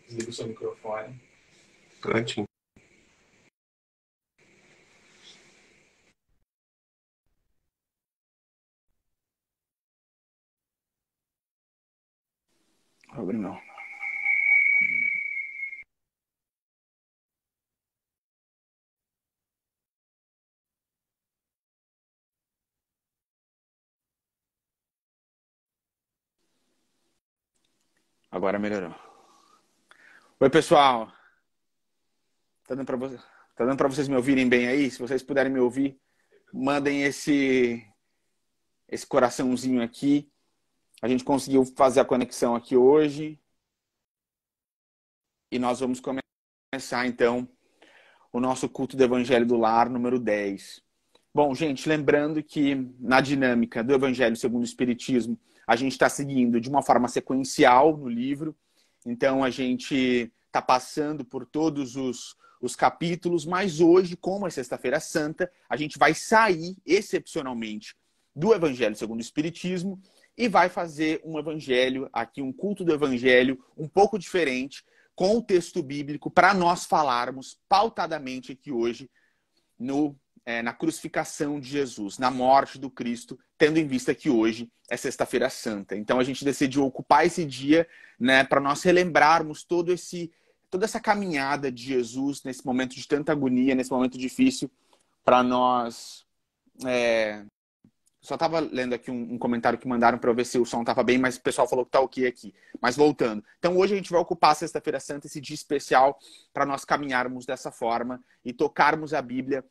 Desliga o seu microfone. Prontinho. Abre não. Agora melhorou. Oi, pessoal. Tá dando pra vocês me ouvirem bem aí? Se vocês puderem me ouvir, mandem esse coraçãozinho aqui. A gente conseguiu fazer a conexão aqui hoje. E nós vamos começar, então, o nosso culto do Evangelho do Lar, número 10. Bom, gente, lembrando que na dinâmica do Evangelho segundo o Espiritismo, a gente está seguindo de uma forma sequencial no livro. Então, a gente está passando por todos os capítulos, mas hoje, como é Sexta-feira Santa, a gente vai sair, excepcionalmente, do Evangelho segundo o Espiritismo e vai fazer um Evangelho, aqui um culto do Evangelho um pouco diferente, com o texto bíblico, para nós falarmos pautadamente aqui hoje na crucificação de Jesus, na morte do Cristo, tendo em vista que hoje é Sexta-feira Santa. Então a gente decidiu ocupar esse dia, né, para nós relembrarmos toda essa caminhada de Jesus nesse momento de tanta agonia, nesse momento difícil, para nós... Só estava lendo aqui um comentário que mandaram para eu ver se o som estava bem, mas o pessoal falou que está ok aqui. Mas voltando. Então hoje a gente vai ocupar a Sexta-feira Santa, esse dia especial, para nós caminharmos dessa forma e tocarmos a Bíblia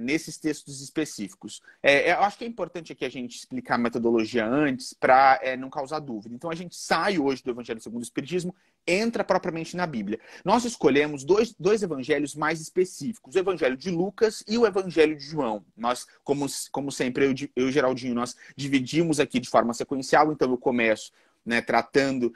nesses textos específicos. Eu acho que é importante aqui a gente explicar a metodologia antes para não causar dúvida. Então a gente sai hoje do Evangelho segundo o Espiritismo, entra propriamente na Bíblia. Nós escolhemos dois evangelhos mais específicos, o Evangelho de Lucas e o Evangelho de João. Nós, como sempre, eu e o Geraldinho, nós dividimos aqui de forma sequencial, então eu começo tratando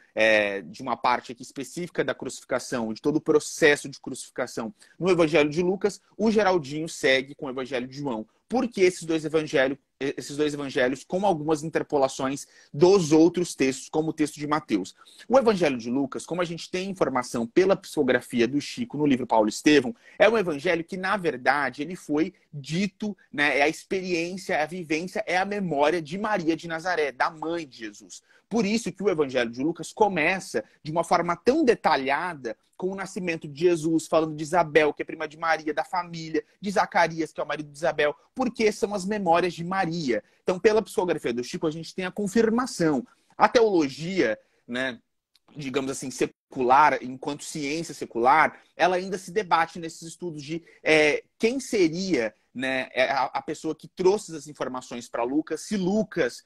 de uma parte aqui específica da crucificação, de todo o processo de crucificação no Evangelho de Lucas, o Geraldinho segue com o Evangelho de João. Por que esses dois evangelhos com algumas interpolações dos outros textos, como o texto de Mateus? O Evangelho de Lucas, como a gente tem informação pela psicografia do Chico no livro Paulo Estevão, é um evangelho que, na verdade, ele foi dito, é a experiência, é a vivência, é a memória de Maria de Nazaré, da mãe de Jesus. Por isso que o Evangelho de Lucas começa de uma forma tão detalhada com o nascimento de Jesus, falando de Isabel, que é prima de Maria, da família, de Zacarias, que é o marido de Isabel, porque são as memórias de Maria. Então, pela psicografia do Chico, a gente tem a confirmação. A teologia, digamos assim, secular, enquanto ciência secular, ela ainda se debate nesses estudos de quem seria a pessoa que trouxe essas informações para Lucas, se Lucas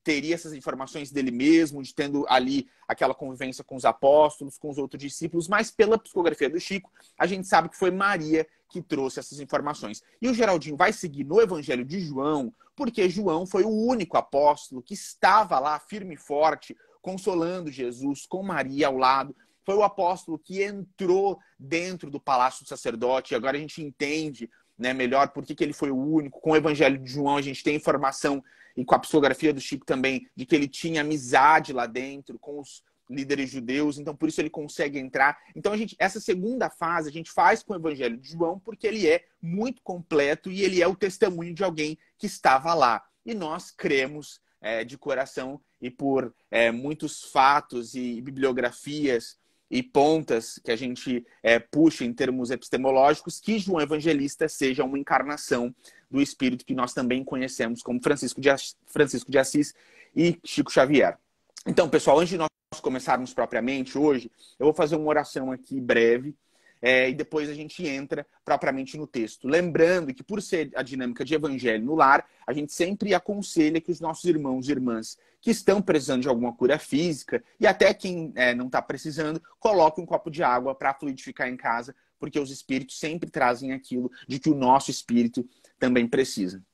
teria essas informações dele mesmo, de tendo ali aquela convivência com os apóstolos, com os outros discípulos, mas pela psicografia do Chico, a gente sabe que foi Maria que trouxe essas informações. E o Geraldinho vai seguir no Evangelho de João, porque João foi o único apóstolo que estava lá firme e forte, consolando Jesus, com Maria ao lado. Foi o apóstolo que entrou dentro do palácio do sacerdote, e agora a gente entende melhor por que ele foi o único. Com o Evangelho de João a gente tem informação, e com a psicografia do Chico também, de que ele tinha amizade lá dentro com os líderes judeus, então por isso ele consegue entrar. Então essa segunda fase a gente faz com o Evangelho de João, porque ele é muito completo e ele é o testemunho de alguém que estava lá. E nós cremos de coração e por muitos fatos e bibliografias e pontas que a gente puxa em termos epistemológicos, que João Evangelista seja uma encarnação do Espírito que nós também conhecemos como Francisco de Assis e Chico Xavier. Então, pessoal, antes de nós começarmos propriamente hoje, eu vou fazer uma oração aqui breve, e depois a gente entra propriamente no texto. Lembrando que, por ser a dinâmica de evangelho no lar, a gente sempre aconselha que os nossos irmãos e irmãs que estão precisando de alguma cura física, e até quem não está precisando, coloque um copo de água para fluidificar em casa, porque os espíritos sempre trazem aquilo de que o nosso espírito também precisa.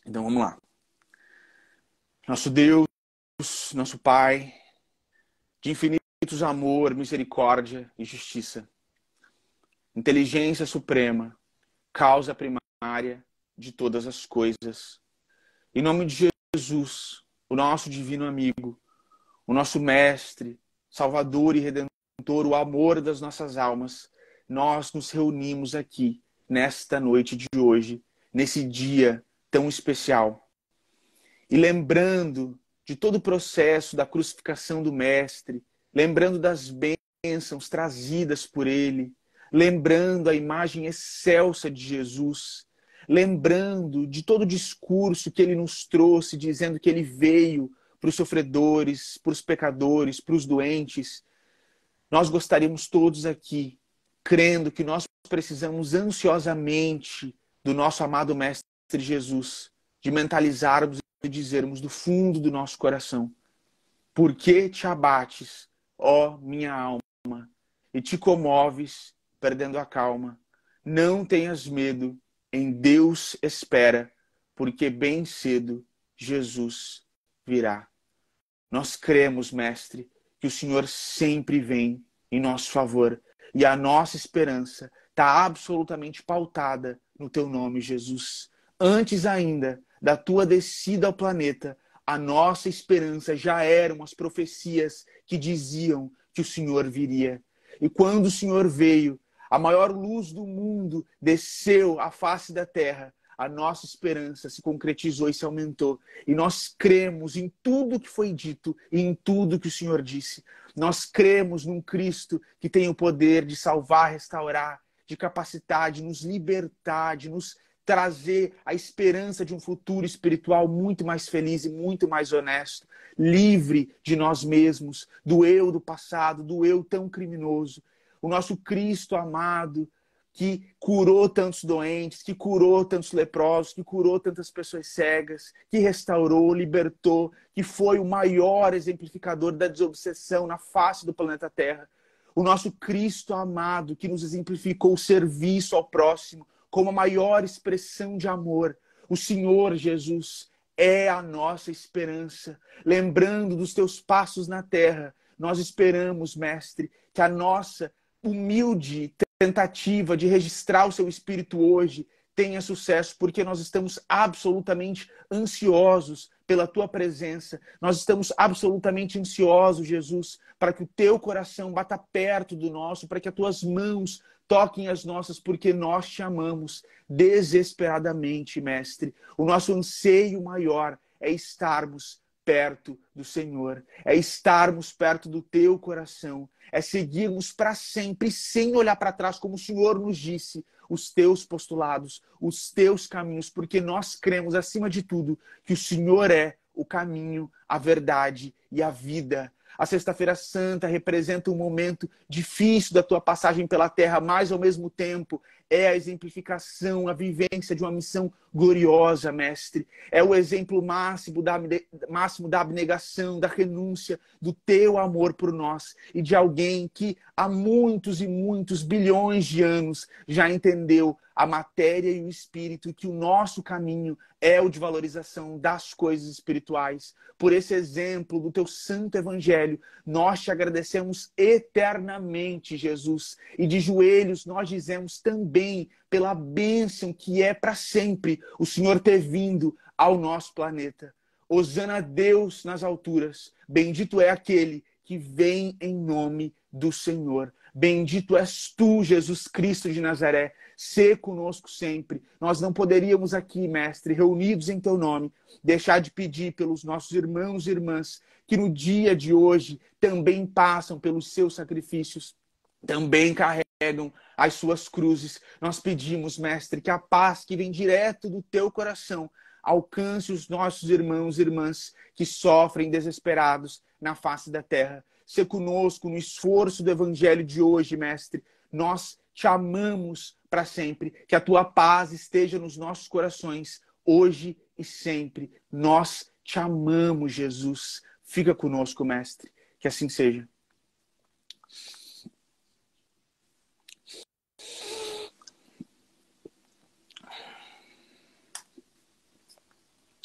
Então vamos lá. Nosso Deus, nosso Pai, de infinitos amor, misericórdia e justiça, inteligência suprema, causa primária de todas as coisas. Em nome de Jesus, o nosso divino amigo, o nosso mestre, Salvador e Redentor, o amor das nossas almas, nós nos reunimos aqui nesta noite de hoje, nesse dia tão especial. E lembrando de todo o processo da crucificação do Mestre, lembrando das bênçãos trazidas por ele, lembrando a imagem excelsa de Jesus, lembrando de todo o discurso que ele nos trouxe, dizendo que ele veio para os sofredores, para os pecadores, para os doentes. Nós gostaríamos todos aqui, crendo que nós precisamos ansiosamente do nosso amado Mestre Jesus, de mentalizarmos e dizermos do fundo do nosso coração: por que te abates, ó minha alma, e te comoves, perdendo a calma? Não tenhas medo, em Deus espera, porque bem cedo Jesus virá. Nós cremos, Mestre, que o Senhor sempre vem em nosso favor, e a nossa esperança está absolutamente pautada no teu nome, Jesus. Antes ainda da tua descida ao planeta, a nossa esperança já eram as profecias que diziam que o Senhor viria. E quando o Senhor veio, a maior luz do mundo desceu à face da terra, a nossa esperança se concretizou e se aumentou. E nós cremos em tudo que foi dito e em tudo que o Senhor disse. Nós cremos num Cristo que tem o poder de salvar, restaurar, de capacitar, de nos libertar, de nos trazer a esperança de um futuro espiritual muito mais feliz e muito mais honesto, livre de nós mesmos, do eu do passado, do eu tão criminoso. O nosso Cristo amado, que curou tantos doentes, que curou tantos leprosos, que curou tantas pessoas cegas, que restaurou, libertou, que foi o maior exemplificador da desobsessão na face do planeta Terra. O nosso Cristo amado, que nos exemplificou o serviço ao próximo como a maior expressão de amor. O Senhor Jesus é a nossa esperança. Lembrando dos teus passos na terra, nós esperamos, Mestre, que a nossa humilde tentativa de registrar o seu Espírito hoje tenha sucesso, porque nós estamos absolutamente ansiosos pela tua presença. Nós estamos absolutamente ansiosos, Jesus, para que o teu coração bata perto do nosso, para que as tuas mãos toquem as nossas, porque nós te amamos desesperadamente, Mestre. O nosso anseio maior é estarmos perto do Senhor, é estarmos perto do teu coração, é seguirmos para sempre, sem olhar para trás, como o Senhor nos disse, os teus postulados, os teus caminhos, porque nós cremos, acima de tudo, que o Senhor é o caminho, a verdade e a vida. A Sexta-feira Santa representa um momento difícil da tua passagem pela terra, mas ao mesmo tempo é a exemplificação, a vivência de uma missão gloriosa, Mestre. É o exemplo máximo da abnegação, da renúncia, do teu amor por nós e de alguém que há muitos e muitos bilhões de anos já entendeu a matéria e o espírito, e que o nosso caminho é o de valorização das coisas espirituais. Por esse exemplo do teu santo evangelho, nós te agradecemos eternamente, Jesus. E de joelhos nós dizemos também pela bênção que é para sempre o Senhor ter vindo ao nosso planeta. Hosana a Deus nas alturas. Bendito é aquele que vem em nome do Senhor. Bendito és tu, Jesus Cristo de Nazaré. Sê conosco sempre. Nós não poderíamos aqui, Mestre, reunidos em teu nome, deixar de pedir pelos nossos irmãos e irmãs que no dia de hoje também passam pelos seus sacrifícios, também carregam as suas cruzes. Nós pedimos, Mestre, que a paz que vem direto do teu coração alcance os nossos irmãos e irmãs que sofrem desesperados na face da terra. Sê conosco no esforço do evangelho de hoje, Mestre. Nós te amamos para sempre. Que a tua paz esteja nos nossos corações, hoje e sempre. Nós te amamos, Jesus. Fica conosco, Mestre. Que assim seja.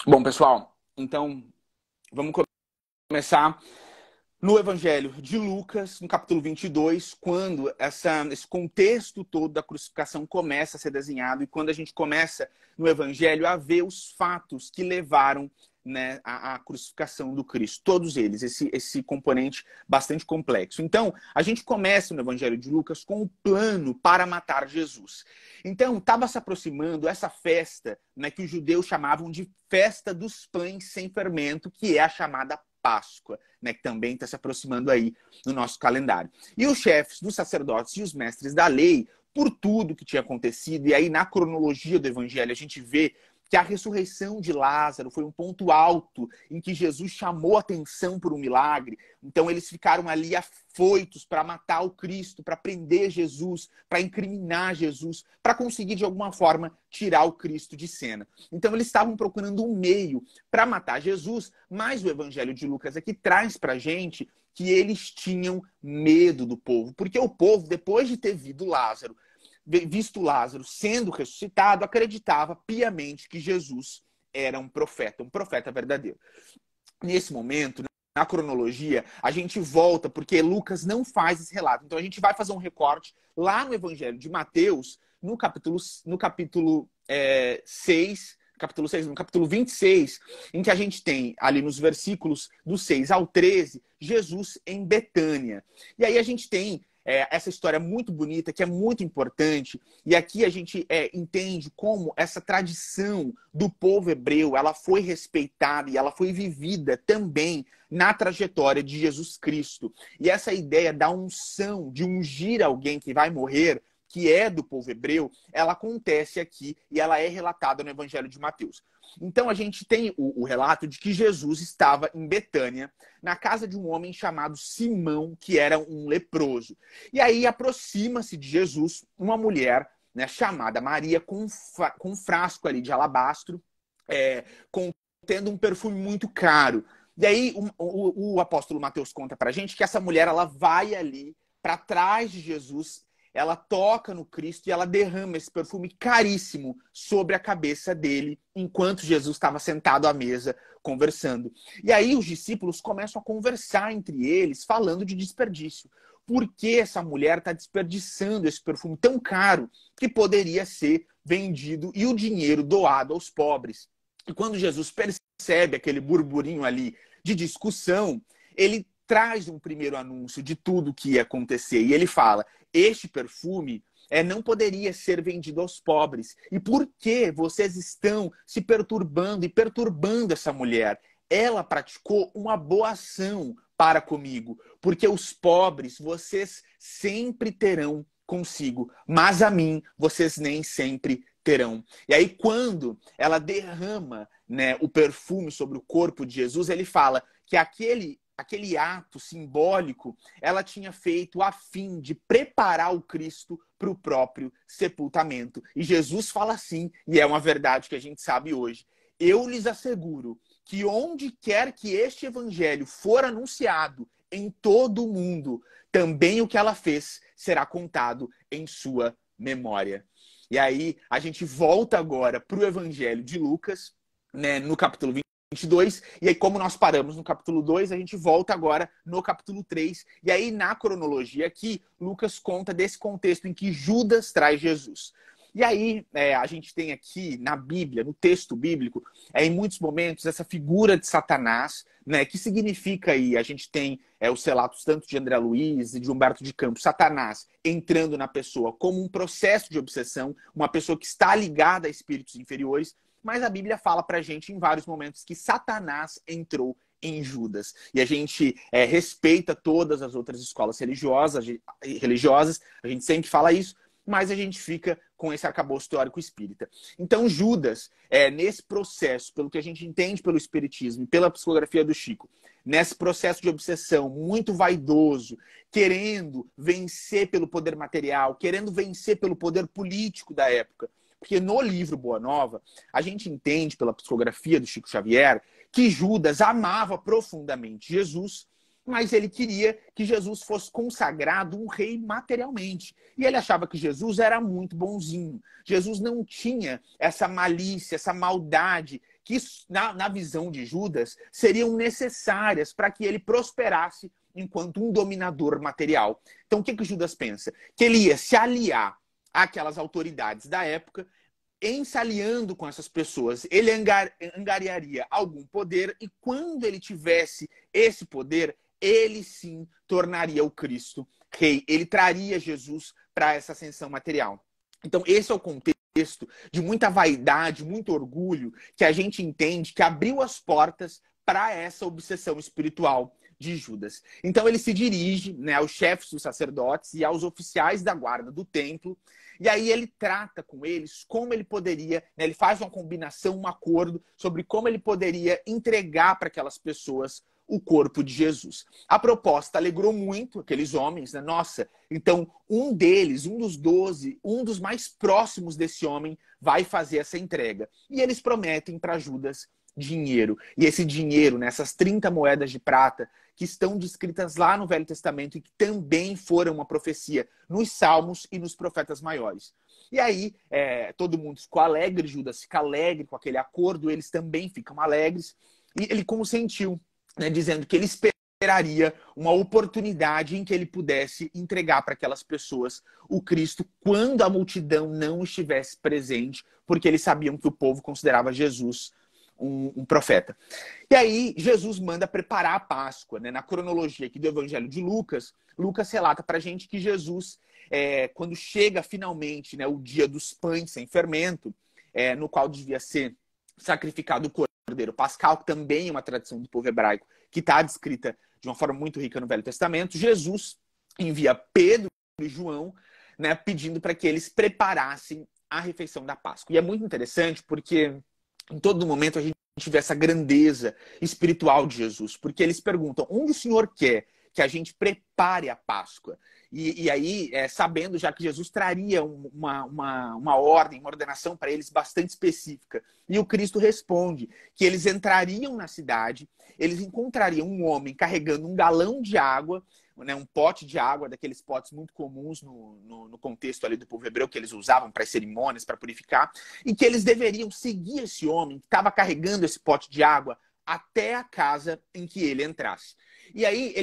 Bom, pessoal, então vamos começar no Evangelho de Lucas, no capítulo 22, quando esse contexto todo da crucificação começa a ser desenhado e quando a gente começa no Evangelho a ver os fatos que levaram né, a crucificação do Cristo. Todos eles, esse componente bastante complexo. Então, a gente começa no Evangelho de Lucas com o plano para matar Jesus. Então, estava se aproximando essa festa, né, que os judeus chamavam de festa dos pães sem fermento, que é a chamada Páscoa, né, que também está se aproximando aí no nosso calendário. E os chefes dos sacerdotes e os mestres da lei, por tudo que tinha acontecido, e aí na cronologia do Evangelho a gente vê que a ressurreição de Lázaro foi um ponto alto em que Jesus chamou atenção por um milagre. Então eles ficaram ali afoitos para matar o Cristo, para prender Jesus, para incriminar Jesus, para conseguir de alguma forma tirar o Cristo de cena. Então eles estavam procurando um meio para matar Jesus, mas o Evangelho de Lucas aqui traz para a gente que eles tinham medo do povo, porque o povo, depois de ter visto Lázaro sendo ressuscitado, acreditava piamente que Jesus era um profeta verdadeiro. Nesse momento, na cronologia, a gente volta, porque Lucas não faz esse relato. Então a gente vai fazer um recorte lá no Evangelho de Mateus, no capítulo 6, no capítulo 26, em que a gente tem ali nos versículos do 6 ao 13, Jesus em Betânia. E aí a gente tem essa história muito bonita, que é muito importante, e aqui a gente entende como essa tradição do povo hebreu, ela foi respeitada e ela foi vivida também na trajetória de Jesus Cristo. E essa ideia da unção, de ungir alguém que vai morrer, que é do povo hebreu, ela acontece aqui e ela é relatada no Evangelho de Mateus. Então a gente tem o relato de que Jesus estava em Betânia, na casa de um homem chamado Simão, que era um leproso. E aí aproxima-se de Jesus uma mulher, né, chamada Maria, com um frasco ali de alabastro, contendo um perfume muito caro. E aí o apóstolo Mateus conta pra gente que essa mulher, ela vai ali para trás de Jesus, ela toca no Cristo e ela derrama esse perfume caríssimo sobre a cabeça dele, enquanto Jesus estava sentado à mesa conversando. E aí os discípulos começam a conversar entre eles, falando de desperdício. Por que essa mulher está desperdiçando esse perfume tão caro que poderia ser vendido e o dinheiro doado aos pobres? E quando Jesus percebe aquele burburinho ali de discussão, ele traz um primeiro anúncio de tudo que ia acontecer. E ele fala: este perfume não poderia ser vendido aos pobres. E por que vocês estão se perturbando e perturbando essa mulher? Ela praticou uma boa ação para comigo, porque os pobres vocês sempre terão consigo, mas a mim vocês nem sempre terão. E aí quando ela derrama, né, o perfume sobre o corpo de Jesus, ele fala que aquele ato simbólico ela tinha feito a fim de preparar o Cristo para o próprio sepultamento. E Jesus fala assim, e é uma verdade que a gente sabe hoje: eu lhes asseguro que onde quer que este evangelho for anunciado em todo o mundo, também o que ela fez será contado em sua memória. E aí a gente volta agora para o Evangelho de Lucas, né, no capítulo 22, e aí como nós paramos no capítulo 2, a gente volta agora no capítulo 3, e aí na cronologia aqui, Lucas conta desse contexto em que Judas traz Jesus. E aí a gente tem aqui na Bíblia, no texto bíblico, em muitos momentos, essa figura de Satanás, né, que significa aí, a gente tem os relatos tanto de André Luiz e de Humberto de Campos, Satanás entrando na pessoa como um processo de obsessão, uma pessoa que está ligada a espíritos inferiores, mas a Bíblia fala pra gente em vários momentos que Satanás entrou em Judas. E a gente respeita todas as outras escolas religiosas, a gente sempre fala isso, mas a gente fica com esse arcabouço teórico espírita. Então Judas, nesse processo, pelo que a gente entende pelo espiritismo e pela psicografia do Chico, nesse processo de obsessão muito vaidoso, querendo vencer pelo poder material, querendo vencer pelo poder político da época, porque no livro Boa Nova, a gente entende pela psicografia do Chico Xavier que Judas amava profundamente Jesus, mas ele queria que Jesus fosse consagrado um rei materialmente. E ele achava que Jesus era muito bonzinho. Jesus não tinha essa malícia, essa maldade, que na visão de Judas seriam necessárias para que ele prosperasse enquanto um dominador material. Então o que Judas pensa? Que ele ia se aliar àquelas autoridades da época, em se aliando com essas pessoas, ele angariaria algum poder, e quando ele tivesse esse poder, ele sim tornaria o Cristo rei. Ele traria Jesus para essa ascensão material. Então, esse é o contexto de muita vaidade, muito orgulho, que a gente entende que abriu as portas para essa obsessão espiritual de Judas. Então ele se dirige, né, aos chefes dos sacerdotes e aos oficiais da guarda do templo, e aí ele trata com eles como ele poderia, né, ele faz uma combinação, um acordo sobre como ele poderia entregar para aquelas pessoas o corpo de Jesus. A proposta alegrou muito aqueles homens, né? Nossa, então um deles, um dos 12, um dos mais próximos desse homem vai fazer essa entrega. E eles prometem para Judas dinheiro. E esse dinheiro, nessas 30 moedas de prata, que estão descritas lá no Velho Testamento e que também foram uma profecia nos Salmos e nos profetas maiores. E aí, todo mundo ficou alegre, Judas fica alegre com aquele acordo, eles também ficam alegres, e ele consentiu, né, dizendo que ele esperaria uma oportunidade em que ele pudesse entregar para aquelas pessoas o Cristo quando a multidão não estivesse presente, porque eles sabiam que o povo considerava Jesus um profeta. E aí Jesus manda preparar a Páscoa, né? Na cronologia aqui do Evangelho de Lucas, Lucas relata para a gente que Jesus, quando chega finalmente, né, o dia dos pães sem fermento, no qual devia ser sacrificado o cordeiro pascal, que também é uma tradição do povo hebraico, que está descrita de uma forma muito rica no Velho Testamento, Jesus envia Pedro e João, né, pedindo para que eles preparassem a refeição da Páscoa. E é muito interessante porque em todo momento a gente vê essa grandeza espiritual de Jesus, porque eles perguntam, onde o Senhor quer que a gente prepare a Páscoa? E aí, sabendo já que Jesus traria uma ordem, uma ordenação para eles bastante específica. E o Cristo responde que eles entrariam na cidade, eles encontrariam um homem carregando um galão de água, né, um pote de água, daqueles potes muito comuns no contexto ali do povo hebreu, que eles usavam para as cerimônias, para purificar, e que eles deveriam seguir esse homem que estava carregando esse pote de água até a casa em que ele entrasse. E aí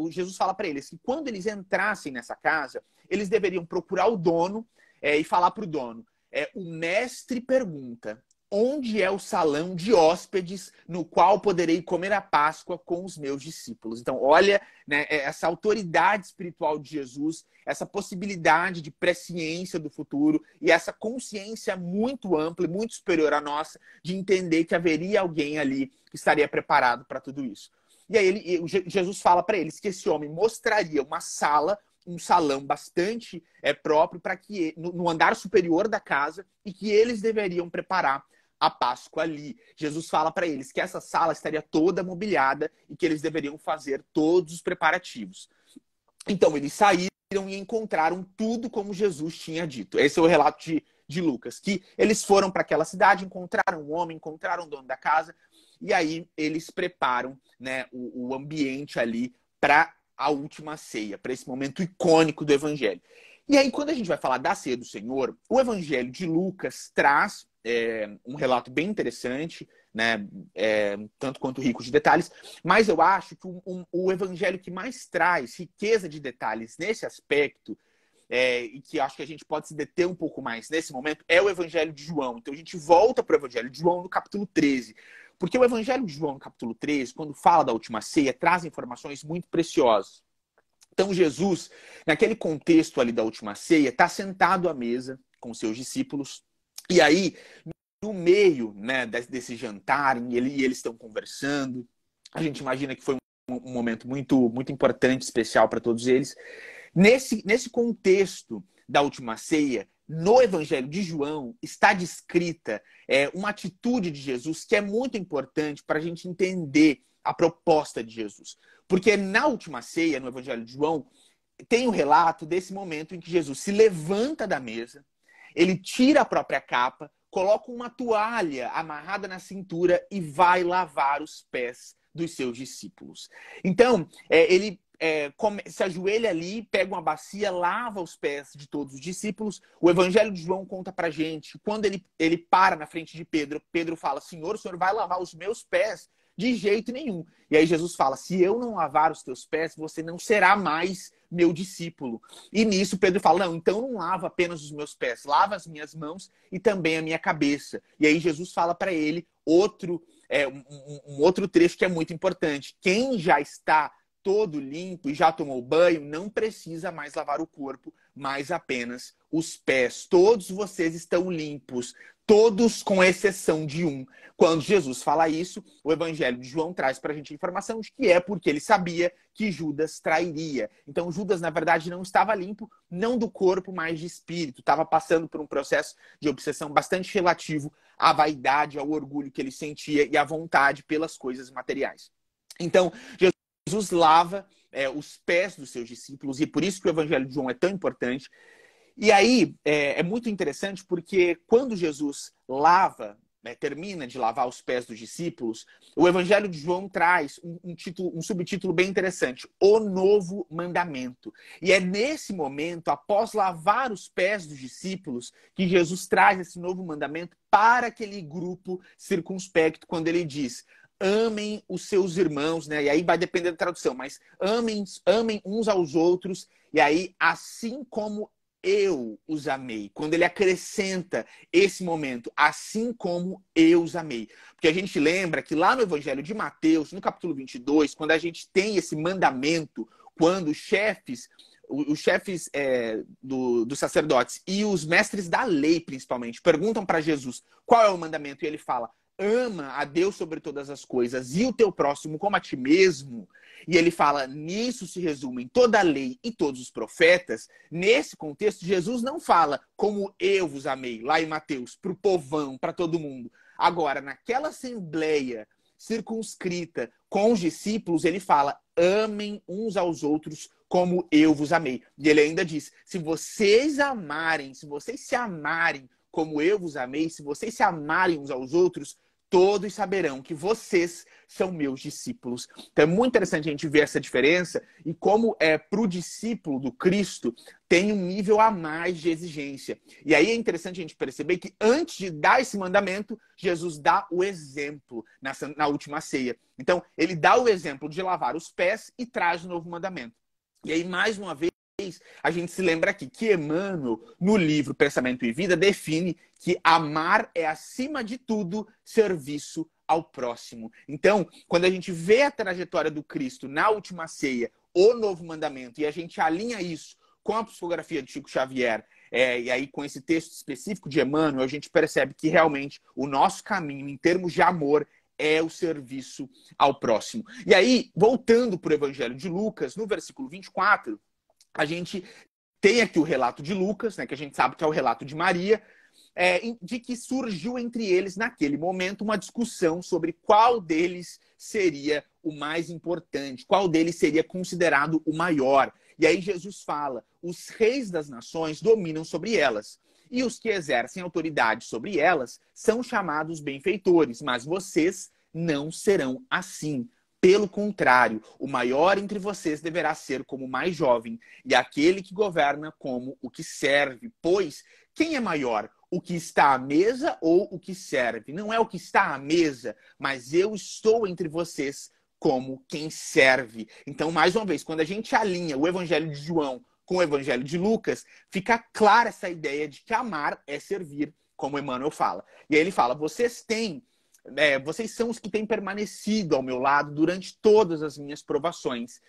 Jesus fala para eles que quando eles entrassem nessa casa, eles deveriam procurar o dono e falar para o dono, o mestre pergunta, onde é o salão de hóspedes no qual poderei comer a Páscoa com os meus discípulos? Então, olha, né, essa autoridade espiritual de Jesus, essa possibilidade de presciência do futuro e essa consciência muito ampla e muito superior à nossa de entender que haveria alguém ali que estaria preparado para tudo isso. E aí Jesus fala para eles que esse homem mostraria uma sala, um salão bastante próprio para que no andar superior da casa, e que eles deveriam preparar a Páscoa ali. Jesus fala para eles que essa sala estaria toda mobiliada e que eles deveriam fazer todos os preparativos. Então eles saíram e encontraram tudo como Jesus tinha dito. Esse é o relato de Lucas, que eles foram para aquela cidade, encontraram um homem, encontraram o dono da casa, e aí eles preparam, né, o ambiente ali para a última ceia, para esse momento icônico do Evangelho. E aí, quando a gente vai falar da ceia do Senhor, o Evangelho de Lucas traz um relato bem interessante, né, tanto quanto rico de detalhes, mas eu acho que o Evangelho que mais traz riqueza de detalhes nesse aspecto, e que acho que a gente pode se deter um pouco mais nesse momento, é o Evangelho de João. Então a gente volta para o Evangelho de João no capítulo 13. Porque o Evangelho de João, no capítulo 13, quando fala da última ceia, traz informações muito preciosas. Então Jesus, naquele contexto ali da última ceia, está sentado à mesa com seus discípulos. E aí, no meio, né, desse jantar, eles estão conversando. A gente imagina que foi um momento muito, muito importante, especial para todos eles. Nesse contexto da última ceia, no Evangelho de João, está descrita uma atitude de Jesus que é muito importante para a gente entender a proposta de Jesus. Porque na última ceia, no Evangelho de João, tem o relato desse momento em que Jesus se levanta da mesa, ele tira a própria capa, coloca uma toalha amarrada na cintura e vai lavar os pés dos seus discípulos. Então, ele se ajoelha ali, pega uma bacia, lava os pés de todos os discípulos. O Evangelho de João conta pra gente, quando ele para na frente de Pedro, Pedro fala, Senhor, o Senhor vai lavar os meus pés? De jeito nenhum. E aí Jesus fala, se eu não lavar os teus pés, você não será mais meu discípulo. E nisso Pedro fala, não, então não lava apenas os meus pés, lava as minhas mãos e também a minha cabeça. E aí Jesus fala para ele um outro trecho que é muito importante. Quem já está todo limpo e já tomou banho, não precisa mais lavar o corpo, mas apenas os pés. Todos vocês estão limpos, todos com exceção de um. Quando Jesus fala isso, o Evangelho de João traz para a gente a informação de que é porque ele sabia que Judas trairia. Então Judas, na verdade, não estava limpo, não do corpo, mas de espírito. Estava passando por um processo de obsessão bastante relativo à vaidade, ao orgulho que ele sentia e à vontade pelas coisas materiais. Então, Jesus lava os pés dos seus discípulos, e por isso que o Evangelho de João é tão importante. E aí é muito interessante porque quando Jesus termina de lavar os pés dos discípulos, o Evangelho de João traz um subtítulo bem interessante, o novo mandamento. E é nesse momento, após lavar os pés dos discípulos, que Jesus traz esse novo mandamento para aquele grupo circunspecto, quando ele diz: amem os seus irmãos, né? E aí vai depender da tradução, mas amem uns aos outros, e aí assim como eu os amei. Quando ele acrescenta esse momento, assim como eu os amei. Porque a gente lembra que lá no Evangelho de Mateus, no capítulo 22, quando a gente tem esse mandamento, quando os chefes dos sacerdotes e os mestres da lei, principalmente, perguntam para Jesus qual é o mandamento, e ele fala: ama a Deus sobre todas as coisas e o teu próximo como a ti mesmo. E ele fala, nisso se resumem toda a lei e todos os profetas. Nesse contexto, Jesus não fala como eu vos amei, lá em Mateus, para o povão, para todo mundo. Agora, naquela assembleia circunscrita com os discípulos, ele fala, amem uns aos outros como eu vos amei. E ele ainda diz, se vocês se amarem como eu vos amei, se vocês se amarem uns aos outros, todos saberão que vocês são meus discípulos. Então é muito interessante a gente ver essa diferença e como para o discípulo do Cristo tem um nível a mais de exigência. E aí é interessante a gente perceber que antes de dar esse mandamento, Jesus dá o exemplo na última ceia. Então ele dá o exemplo de lavar os pés e traz o novo mandamento. E aí, mais uma vez, a gente se lembra aqui que Emmanuel, no livro Pensamento e Vida, define que amar é, acima de tudo, serviço ao próximo. Então, quando a gente vê a trajetória do Cristo na última ceia, o novo mandamento, e a gente alinha isso com a psicografia de Chico Xavier, e aí com esse texto específico de Emmanuel, a gente percebe que realmente o nosso caminho, em termos de amor, é o serviço ao próximo. E aí, voltando para o Evangelho de Lucas, no versículo 24, a gente tem aqui o relato de Lucas, né, que a gente sabe que é o relato de Maria, de que surgiu entre eles, naquele momento, uma discussão sobre qual deles seria o mais importante, qual deles seria considerado o maior. E aí Jesus fala, os reis das nações dominam sobre elas, e os que exercem autoridade sobre elas são chamados benfeitores, mas vocês não serão assim. Pelo contrário, o maior entre vocês deverá ser como o mais jovem, e aquele que governa como o que serve. Pois, quem é maior, o que está à mesa ou o que serve? Não é o que está à mesa, mas eu estou entre vocês como quem serve. Então, mais uma vez, quando a gente alinha o Evangelho de João com o Evangelho de Lucas, fica clara essa ideia de que amar é servir, como Emmanuel fala. E aí ele fala, vocês são os que têm permanecido ao meu lado durante todas as minhas provações.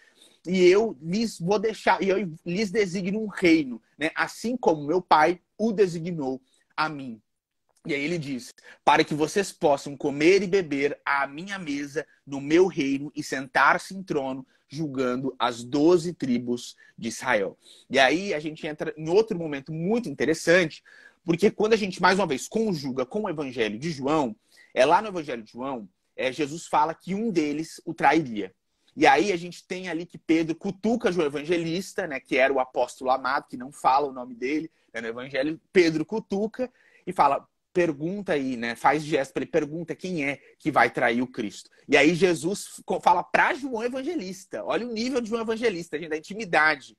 E eu lhes vou deixar, e eu lhes designo um reino, né? Assim como meu pai o designou a mim. E aí ele diz, para que vocês possam comer e beber à minha mesa no meu reino e sentar-se em trono, julgando as 12 tribos de Israel. E aí a gente entra em outro momento muito interessante, porque quando a gente, mais uma vez, conjuga com o Evangelho de João, lá no Evangelho de João, Jesus fala que um deles o trairia. E aí a gente tem ali que Pedro cutuca João Evangelista, né, que era o apóstolo amado, que não fala o nome dele, né, no Evangelho. Pedro cutuca e fala, pergunta aí, né, faz gesto para ele, pergunta quem é que vai trair o Cristo. E aí Jesus fala para João Evangelista. Olha o nível de João Evangelista, gente, da intimidade,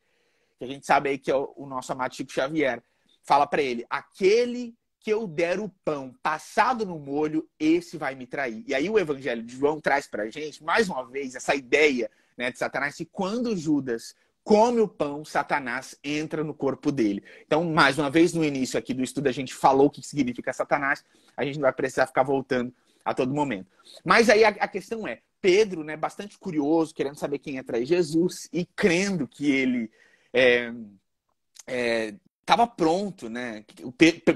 que a gente sabe aí que é o nosso amado Chico Xavier. Fala para ele, aquele que eu der o pão passado no molho, esse vai me trair. E aí o Evangelho de João traz para a gente, mais uma vez, essa ideia, né, de Satanás, que quando Judas come o pão, Satanás entra no corpo dele. Então, mais uma vez, no início aqui do estudo, a gente falou o que significa Satanás. A gente não vai precisar ficar voltando a todo momento. Mas aí a questão é, Pedro, né, bastante curioso, querendo saber quem é trair Jesus e crendo que ele estava pronto, né?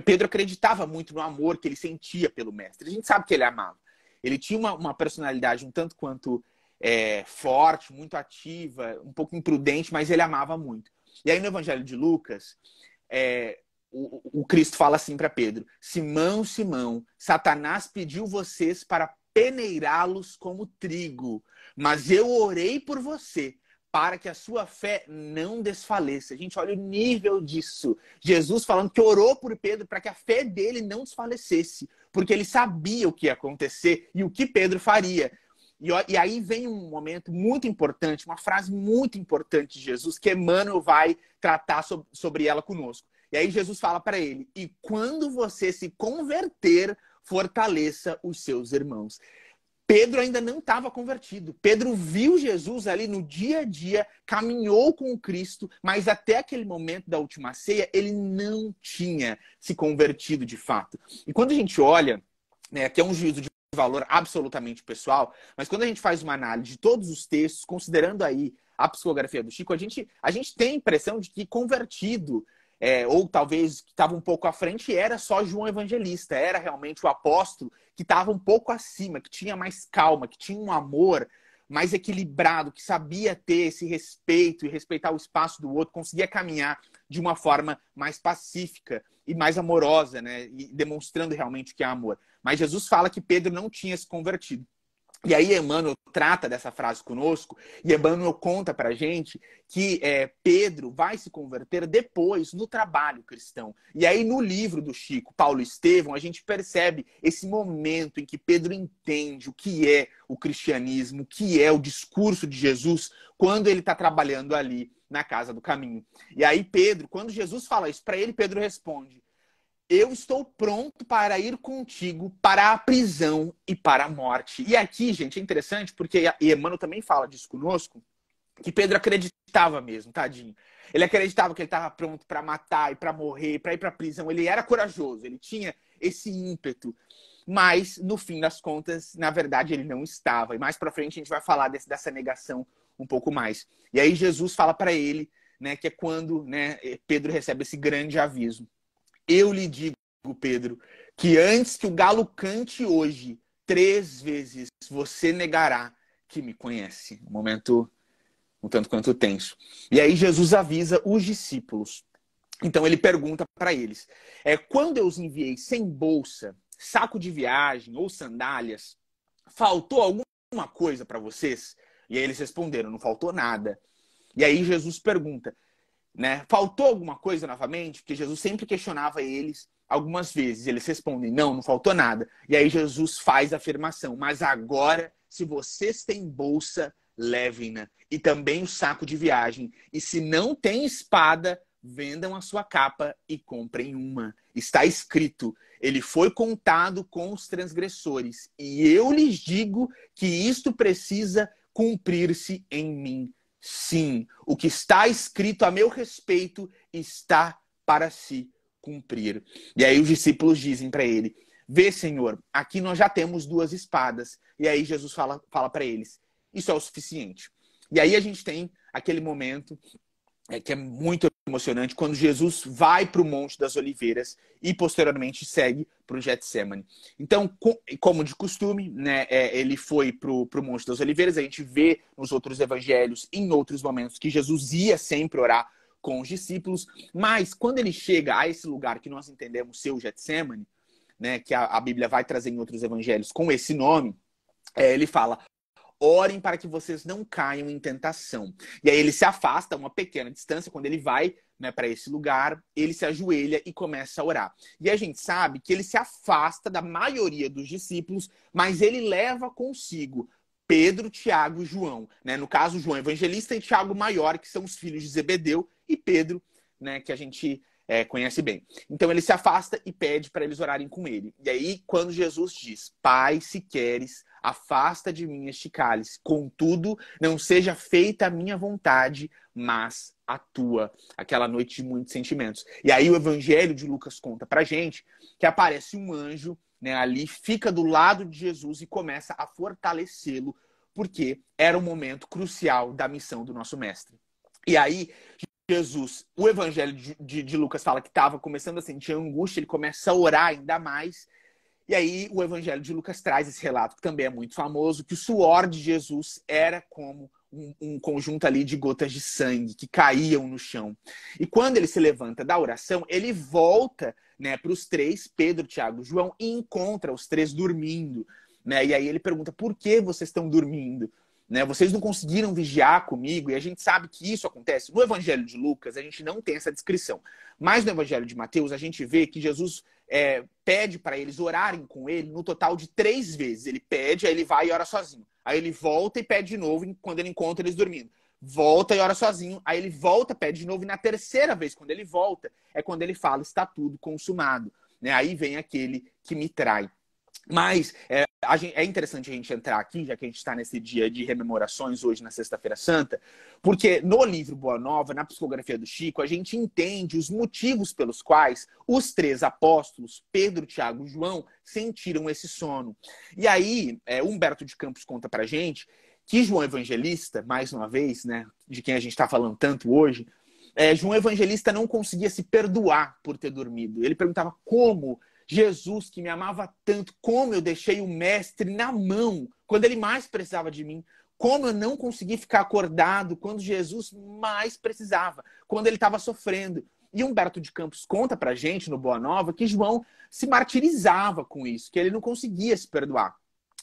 Pedro acreditava muito no amor que ele sentia pelo mestre. A gente sabe que ele amava. Ele tinha uma personalidade um tanto quanto forte, muito ativa, um pouco imprudente, mas ele amava muito. E aí no Evangelho de Lucas, o Cristo fala assim para Pedro: Simão, Simão, Satanás pediu vocês para peneirá-los como trigo, mas eu orei por você para que a sua fé não desfaleça. A gente olha o nível disso. Jesus falando que orou por Pedro para que a fé dele não desfalecesse, porque ele sabia o que ia acontecer e o que Pedro faria. E aí vem um momento muito importante, uma frase muito importante de Jesus, que Emmanuel vai tratar sobre ela conosco. E aí Jesus fala para ele: e quando você se converter, fortaleça os seus irmãos. Pedro ainda não estava convertido. Pedro viu Jesus ali no dia a dia, caminhou com o Cristo, mas até aquele momento da última ceia, ele não tinha se convertido de fato. E quando a gente olha, né, que é um juízo de valor absolutamente pessoal, mas quando a gente faz uma análise de todos os textos, considerando aí a psicografia do Chico, a gente tem a impressão de que convertido, ou talvez que estava um pouco à frente, era só João Evangelista, era realmente o apóstolo que estava um pouco acima, que tinha mais calma, que tinha um amor mais equilibrado, que sabia ter esse respeito e respeitar o espaço do outro, conseguia caminhar de uma forma mais pacífica e mais amorosa, né? E demonstrando realmente o que é amor. Mas Jesus fala que Pedro não tinha se convertido. E aí Emmanuel trata dessa frase conosco, e Emmanuel conta pra gente que Pedro vai se converter depois no trabalho cristão. E aí no livro do Chico, Paulo Estevão, a gente percebe esse momento em que Pedro entende o que é o cristianismo, o que é o discurso de Jesus, quando ele está trabalhando ali na Casa do Caminho. E aí Pedro, quando Jesus fala isso para ele, Pedro responde: eu estou pronto para ir contigo para a prisão e para a morte. E aqui, gente, é interessante, porque Emmanuel também fala disso conosco, que Pedro acreditava mesmo, tadinho. Ele acreditava que ele estava pronto para matar e para morrer, para ir para a prisão. Ele era corajoso, ele tinha esse ímpeto. Mas, no fim das contas, na verdade, ele não estava. E mais para frente a gente vai falar dessa negação um pouco mais. E aí Jesus fala para ele, né, que é quando, né, Pedro recebe esse grande aviso. Eu lhe digo, Pedro, que antes que o galo cante hoje, 3 vezes você negará que me conhece. Um momento um tanto quanto tenso. E aí Jesus avisa os discípulos. Então ele pergunta para eles: quando eu os enviei sem bolsa, saco de viagem ou sandálias, faltou alguma coisa para vocês? E aí eles responderam: não faltou nada. E aí Jesus pergunta, né? Faltou alguma coisa novamente? Porque Jesus sempre questionava eles algumas vezes. Eles respondem: não, não faltou nada. E aí Jesus faz a afirmação: mas agora, se vocês têm bolsa, levem-na. E também o saco de viagem. E se não tem espada, vendam a sua capa e comprem uma. Está escrito: ele foi contado com os transgressores. E eu lhes digo que isto precisa cumprir-se em mim. Sim, o que está escrito a meu respeito está para se cumprir. E aí os discípulos dizem para ele: vê, Senhor, aqui nós já temos 2 espadas. E aí Jesus fala para eles: isso é o suficiente. E aí a gente tem aquele momento que é muito emocionante, quando Jesus vai para o Monte das Oliveiras e posteriormente segue para o Getsemane. Então, como de costume, né, ele foi para o Monte das Oliveiras. A gente vê nos outros evangelhos, em outros momentos, que Jesus ia sempre orar com os discípulos, mas quando ele chega a esse lugar que nós entendemos ser o Getsemane, né, que a Bíblia vai trazer em outros evangelhos com esse nome, ele fala: orem para que vocês não caiam em tentação. E aí ele se afasta a uma pequena distância. Quando ele vai, né, para esse lugar, ele se ajoelha e começa a orar. E a gente sabe que ele se afasta da maioria dos discípulos, mas ele leva consigo Pedro, Tiago e João. Né? No caso, João Evangelista e Tiago Maior, que são os filhos de Zebedeu, e Pedro, né, que a gente conhece bem. Então ele se afasta e pede para eles orarem com ele. E aí, quando Jesus diz: Pai, se queres, afasta de mim este cálice. Contudo, não seja feita a minha vontade, mas a tua. Aquela noite de muitos sentimentos. E aí o Evangelho de Lucas conta pra gente que aparece um anjo, né, ali, fica do lado de Jesus e começa a fortalecê-lo, porque era um momento crucial da missão do nosso mestre. E aí, Jesus, o Evangelho de Lucas fala que estava começando a sentir angústia, ele começa a orar ainda mais. E aí o Evangelho de Lucas traz esse relato, que também é muito famoso, que o suor de Jesus era como um conjunto ali de gotas de sangue que caíam no chão. E quando ele se levanta da oração, ele volta, né, para os três, Pedro, Tiago e João, e encontra os três dormindo. Né? E aí ele pergunta, por que vocês estão dormindo? Né? Vocês não conseguiram vigiar comigo? E a gente sabe que isso acontece. No Evangelho de Lucas, a gente não tem essa descrição. Mas no Evangelho de Mateus, a gente vê que Jesus pede para eles orarem com ele no total de 3 vezes. Ele pede, aí ele vai e ora sozinho. Aí ele volta e pede de novo quando ele encontra eles dormindo. Volta e ora sozinho. Aí ele volta, pede de novo. E na terceira vez, quando ele volta, é quando ele fala, está tudo consumado. Né? Aí vem aquele que me trai. Mas é interessante a gente entrar aqui, já que a gente está nesse dia de rememorações hoje na Sexta-feira Santa, porque no livro Boa Nova, na psicografia do Chico, a gente entende os motivos pelos quais os 3 apóstolos, Pedro, Tiago e João, sentiram esse sono. E aí, Humberto de Campos conta pra gente que João Evangelista, mais uma vez, né, de quem a gente está falando tanto hoje, João Evangelista não conseguia se perdoar por ter dormido. Ele perguntava como Jesus, que me amava tanto, como eu deixei o mestre na mão quando ele mais precisava de mim, como eu não consegui ficar acordado quando Jesus mais precisava, quando ele estava sofrendo. E Humberto de Campos conta pra gente no Boa Nova que João se martirizava com isso, que ele não conseguia se perdoar.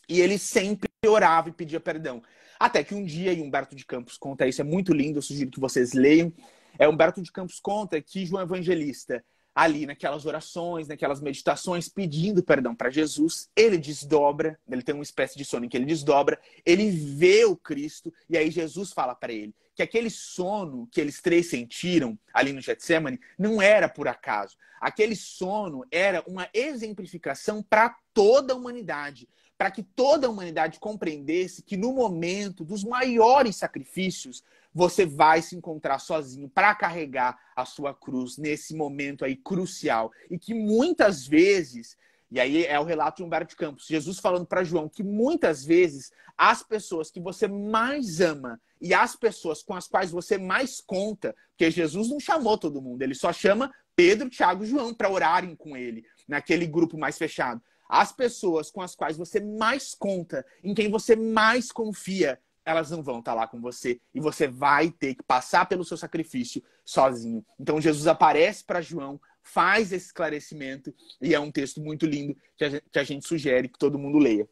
E ele sempre orava e pedia perdão. Até que um dia, e Humberto de Campos conta isso, é muito lindo, eu sugiro que vocês leiam. Humberto de Campos conta que João Evangelista, ali naquelas orações, naquelas meditações, pedindo perdão para Jesus, ele desdobra, ele tem uma espécie de sono em que ele desdobra, ele vê o Cristo, e aí Jesus fala para ele que aquele sono que eles 3 sentiram ali no Getsemane não era por acaso. Aquele sono era uma exemplificação para toda a humanidade, para que toda a humanidade compreendesse que no momento dos maiores sacrifícios, você vai se encontrar sozinho para carregar a sua cruz nesse momento aí crucial. E que muitas vezes, e aí é o relato de Humberto de Campos, Jesus falando para João, que muitas vezes as pessoas que você mais ama e as pessoas com as quais você mais conta, porque Jesus não chamou todo mundo, ele só chama Pedro, Tiago e João para orarem com ele, naquele grupo mais fechado. As pessoas com as quais você mais conta, em quem você mais confia, elas não vão estar lá com você e você vai ter que passar pelo seu sacrifício sozinho. Então Jesus aparece para João, faz esse esclarecimento e é um texto muito lindo que a gente sugere que todo mundo leia.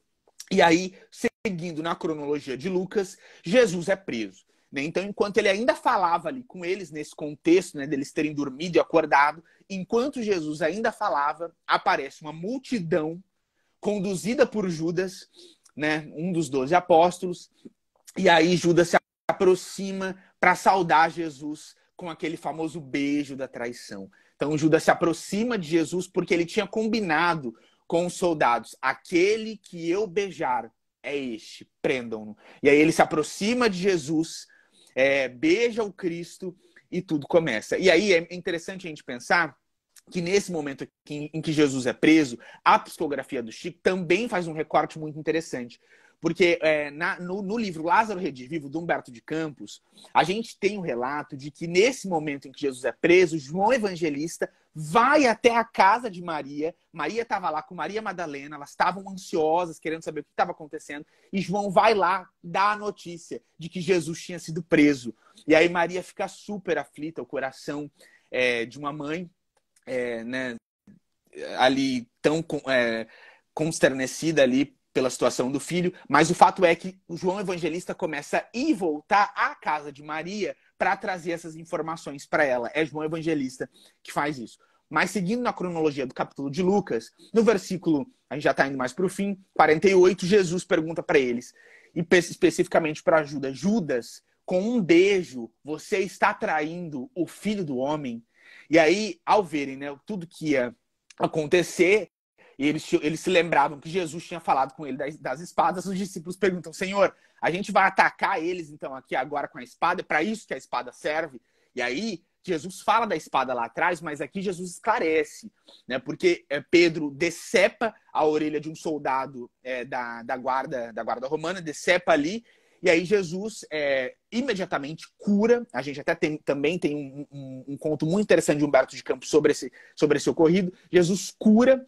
E aí, seguindo na cronologia de Lucas, Jesus é preso. Né? Então, enquanto ele ainda falava ali com eles, nesse contexto, né, deles terem dormido e acordado, enquanto Jesus ainda falava, aparece uma multidão conduzida por Judas, né, um dos 12 apóstolos, e aí Judas se aproxima para saudar Jesus com aquele famoso beijo da traição. Então Judas se aproxima de Jesus porque ele tinha combinado com os soldados: aquele que eu beijar é este, prendam-no. E aí ele se aproxima de Jesus, beija o Cristo e tudo começa. E aí é interessante a gente pensar que nesse momento em que Jesus é preso, a psicografia do Chico também faz um recorte muito interessante. Porque no livro Lázaro Redivivo, do Humberto de Campos, a gente tem um relato de que nesse momento em que Jesus é preso, João Evangelista vai até a casa de Maria. Maria estava lá com Maria Madalena, elas estavam ansiosas, querendo saber o que estava acontecendo. E João vai lá dar a notícia de que Jesus tinha sido preso. E aí Maria fica super aflita, o coração de uma mãe, né, ali tão consternecida ali pela situação do filho, mas o fato é que o João Evangelista começa a ir voltar à casa de Maria para trazer essas informações para ela. É João Evangelista que faz isso. Mas seguindo na cronologia do capítulo de Lucas, no versículo, a gente já está indo mais para o fim, 48, Jesus pergunta para eles, e especificamente para Judas: Judas, com um beijo, você está traindo o filho do homem? E aí, ao verem, né, tudo que ia acontecer, e eles se lembravam que Jesus tinha falado com ele das espadas. Os discípulos perguntam: Senhor, a gente vai atacar eles então aqui agora com a espada? É para isso que a espada serve? E aí Jesus fala da espada lá atrás, mas aqui Jesus esclarece, né? Porque Pedro decepa a orelha de um soldado da guarda romana, decepa ali, e aí Jesus imediatamente cura. A gente até também tem um conto muito interessante de Humberto de Campos sobre esse ocorrido. Jesus cura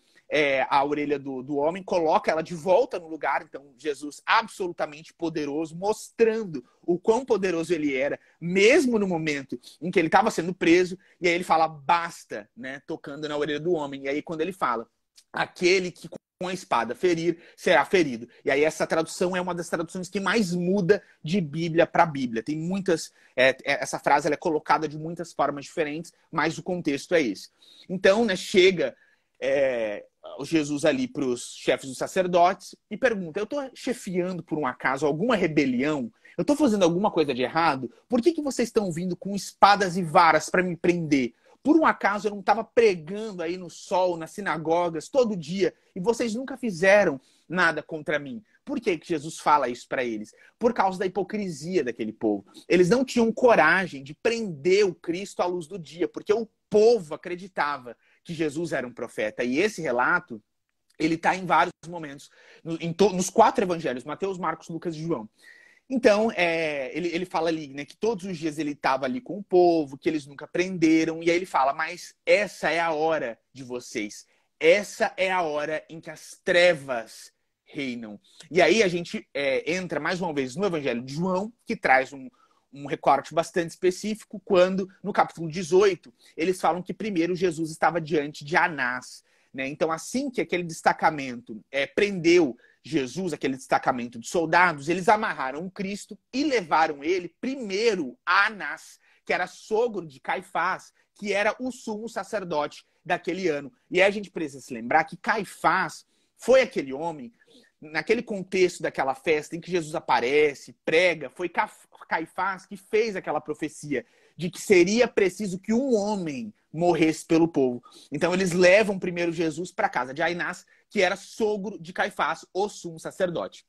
a orelha do homem, coloca ela de volta no lugar. Então, Jesus absolutamente poderoso, mostrando o quão poderoso ele era, mesmo no momento em que ele estava sendo preso. E aí ele fala, basta, né, tocando na orelha do homem. E aí quando ele fala, aquele que com a espada ferir, será ferido. E aí essa tradução é uma das traduções que mais muda de Bíblia para Bíblia. Tem muitas... essa frase ela é colocada de muitas formas diferentes, mas o contexto é esse. Então, né, chega Jesus ali para os chefes dos sacerdotes e pergunta: eu estou chefiando por um acaso alguma rebelião? Eu estou fazendo alguma coisa de errado? Por que vocês estão vindo com espadas e varas para me prender? Por um acaso eu não estava pregando aí no sol, nas sinagogas, todo dia, e vocês nunca fizeram nada contra mim? Por que Jesus fala isso para eles? Por causa da hipocrisia daquele povo. Eles não tinham coragem de prender o Cristo à luz do dia, porque o povo acreditava que Jesus era um profeta. E esse relato, ele está em vários momentos, nos 4 evangelhos, Mateus, Marcos, Lucas e João. Então, ele fala ali, né, que todos os dias ele estava ali com o povo, que eles nunca prenderam, e aí ele fala, mas essa é a hora de vocês. Essa é a hora em que as trevas reinam. E aí a gente entra mais uma vez no Evangelho de João, que traz um recorte bastante específico, quando, no capítulo 18, eles falam que primeiro Jesus estava diante de Anás, né? Então, assim que aquele destacamento prendeu Jesus, aquele destacamento de soldados, eles amarraram o Cristo e levaram ele primeiro a Anás, que era sogro de Caifás, que era o sumo sacerdote daquele ano. E aí a gente precisa se lembrar que Caifás foi aquele homem, naquele contexto daquela festa em que Jesus aparece, prega, foi Caifás que fez aquela profecia de que seria preciso que um homem morresse pelo povo. Então eles levam primeiro Jesus para a casa de Anás, que era sogro de Caifás, o sumo sacerdote.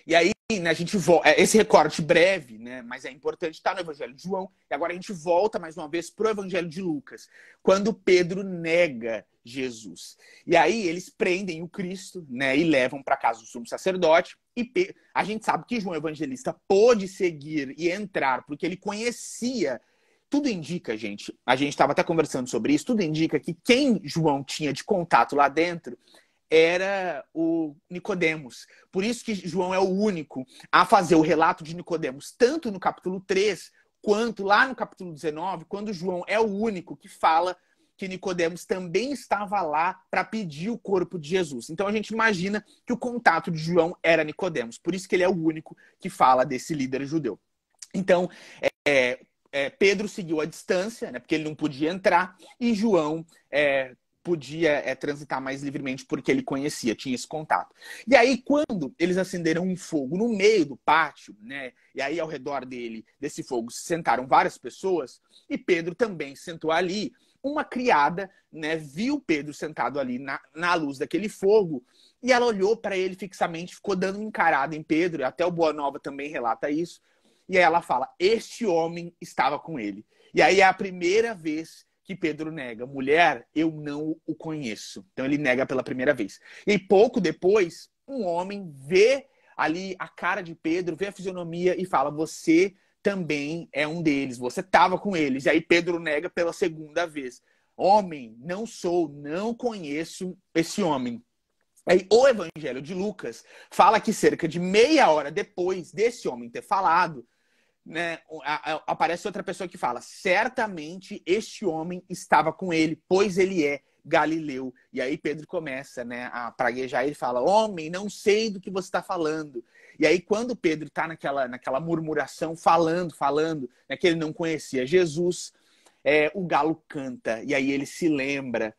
E aí, né, a gente volta. Esse recorte breve, né, mas é importante, está no Evangelho de João. E agora a gente volta mais uma vez para o Evangelho de Lucas, quando Pedro nega Jesus. E aí eles prendem o Cristo, né, e levam para casa do sumo sacerdote. E a gente sabe que João Evangelista pôde seguir e entrar, porque ele conhecia. Tudo indica, gente, a gente estava até conversando sobre isso, tudo indica que quem João tinha de contato lá dentro era o Nicodemos. Por isso que João é o único a fazer o relato de Nicodemos, tanto no capítulo 3, quanto lá no capítulo 19, quando João é o único que fala que Nicodemos também estava lá para pedir o corpo de Jesus. Então a gente imagina que o contato de João era Nicodemos. Por isso que ele é o único que fala desse líder judeu. Então, Pedro seguiu a distância, né, porque ele não podia entrar, e João podia transitar mais livremente porque ele conhecia, tinha esse contato. E aí, quando eles acenderam um fogo no meio do pátio, né, e aí ao redor desse fogo se sentaram várias pessoas, e Pedro também sentou ali, uma criada, né, viu Pedro sentado ali na luz daquele fogo, e ela olhou para ele fixamente, ficou dando uma encarada em Pedro, até o Boa Nova também relata isso, e aí ela fala, este homem estava com ele. E aí é a primeira vez que Pedro nega, mulher, eu não o conheço. Então ele nega pela primeira vez. E pouco depois, um homem vê ali a cara de Pedro, vê a fisionomia e fala, você também é um deles, você estava com eles. E aí Pedro nega pela segunda vez. Homem, não sou, não conheço esse homem. Aí, o Evangelho de Lucas fala que cerca de meia hora depois desse homem ter falado, né, aparece outra pessoa que fala, certamente este homem estava com ele, pois ele é Galileu. E aí Pedro começa, né, a praguejar, ele fala, homem, não sei do que você está falando. E aí quando Pedro está naquela murmuração, falando, né, que ele não conhecia Jesus, o galo canta, e aí ele se lembra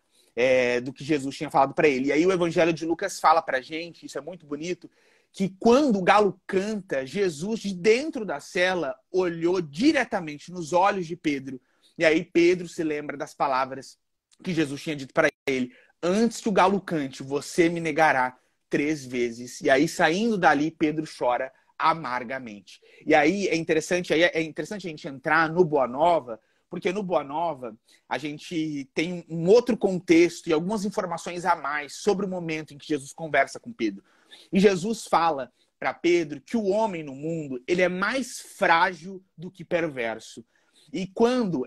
do que Jesus tinha falado para ele. E aí o Evangelho de Lucas fala pra gente, isso é muito bonito, que quando o galo canta, Jesus, de dentro da cela, olhou diretamente nos olhos de Pedro. E aí Pedro se lembra das palavras que Jesus tinha dito para ele. antes que o galo cante, você me negará 3 vezes. E aí, saindo dali, Pedro chora amargamente. E aí é interessante a gente entrar no Boa Nova, porque no Boa Nova a gente tem um outro contexto e algumas informações a mais sobre o momento em que Jesus conversa com Pedro. E Jesus fala para Pedro que o homem no mundo ele é mais frágil do que perverso. E quando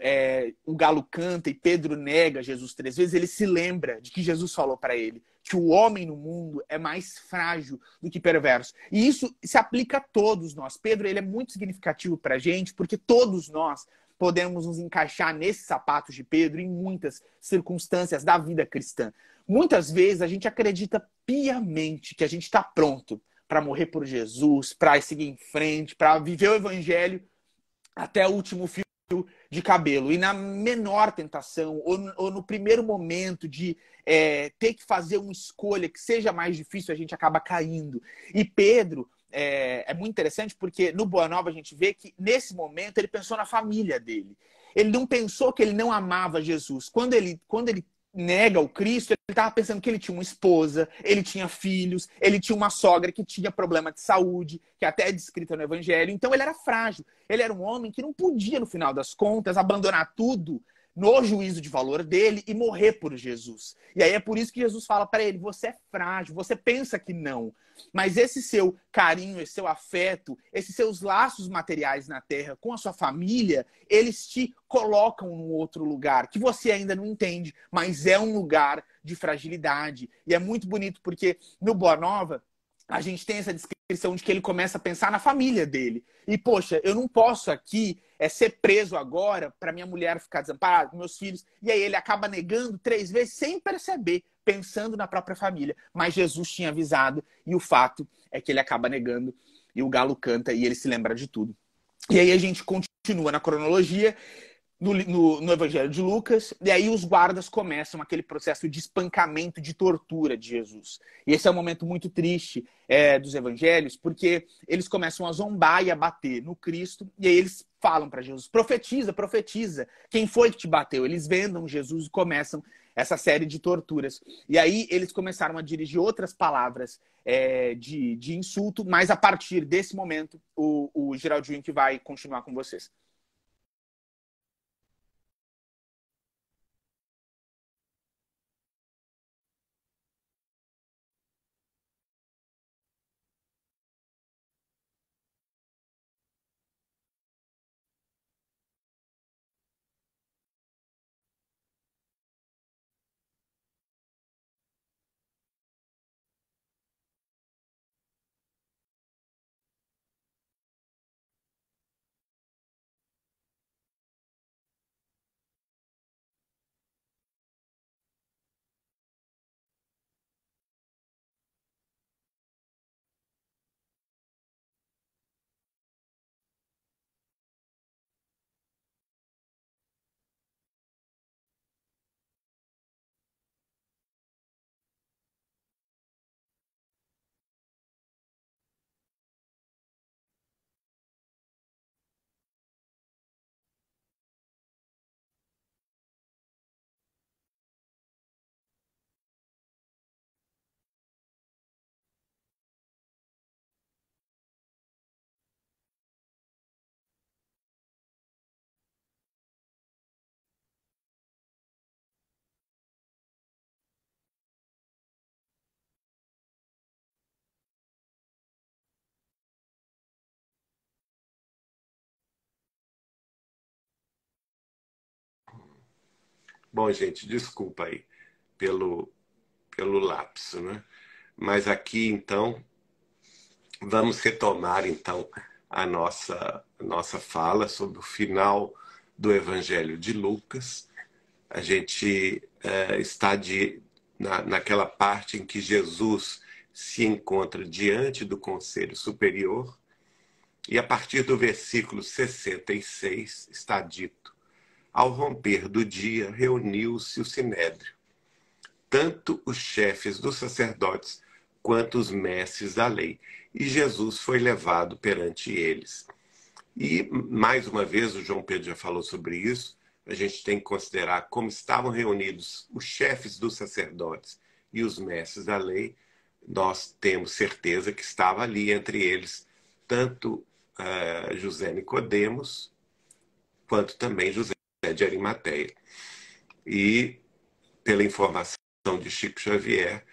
o galo canta e Pedro nega Jesus 3 vezes, ele se lembra de que Jesus falou para ele que o homem no mundo é mais frágil do que perverso. E isso se aplica a todos nós. Pedro ele é muito significativo para a gente, porque todos nós podemos nos encaixar nesses sapatos de Pedro em muitas circunstâncias da vida cristã. Muitas vezes a gente acredita piamente que a gente está pronto para morrer por Jesus, para seguir em frente, para viver o evangelho até o último fio de cabelo. E na menor tentação, ou no primeiro momento de ter que fazer uma escolha que seja mais difícil, a gente acaba caindo. E Pedro é muito interessante porque no Boa Nova a gente vê que nesse momento ele pensou na família dele. Ele não pensou que ele não amava Jesus. Quando ele nega o Cristo, ele estava pensando que ele tinha uma esposa, ele tinha filhos, ele tinha uma sogra que tinha problema de saúde, que até é descrita no Evangelho. Então ele era frágil. Ele era um homem que não podia, no final das contas, abandonar tudo no juízo de valor dele e morrer por Jesus. E aí é por isso que Jesus fala para ele, você é frágil, você pensa que não. Mas esse seu carinho, esse seu afeto, esses seus laços materiais na terra com a sua família, eles te colocam num outro lugar que você ainda não entende, mas é um lugar de fragilidade. E é muito bonito porque no Boa Nova a gente tem essa descrição de que ele começa a pensar na família dele. E, poxa, eu não posso aqui ser preso agora para minha mulher ficar desamparada, meus filhos. E aí ele acaba negando 3 vezes sem perceber, pensando na própria família. Mas Jesus tinha avisado e o fato é que ele acaba negando e o galo canta e ele se lembra de tudo. E aí a gente continua na cronologia no Evangelho de Lucas, e aí os guardas começam aquele processo de espancamento, de tortura de Jesus. E esse é um momento muito triste dos evangelhos, porque eles começam a zombar e a bater no Cristo, e aí eles falam para Jesus, profetiza, profetiza, quem foi que te bateu? Eles vendam Jesus e começam essa série de torturas. E aí eles começaram a dirigir outras palavras de insulto, mas a partir desse momento, o Geraldinho que vai continuar com vocês. Bom, gente, desculpa aí pelo, pelo lapso, né? Mas aqui, então, vamos retomar, então, a nossa fala sobre o final do Evangelho de Lucas. A gente está naquela parte em que Jesus se encontra diante do Conselho Superior e a partir do versículo 66 está dito: ao romper do dia, reuniu-se o sinédrio, tanto os chefes dos sacerdotes quanto os mestres da lei. E Jesus foi levado perante eles. E, mais uma vez, o João Pedro já falou sobre isso, a gente tem que considerar como estavam reunidos os chefes dos sacerdotes e os mestres da lei, nós temos certeza que estava ali entre eles tanto José Nicodemos, quanto também José de Arimateia. E, pela informação de Chico Xavier,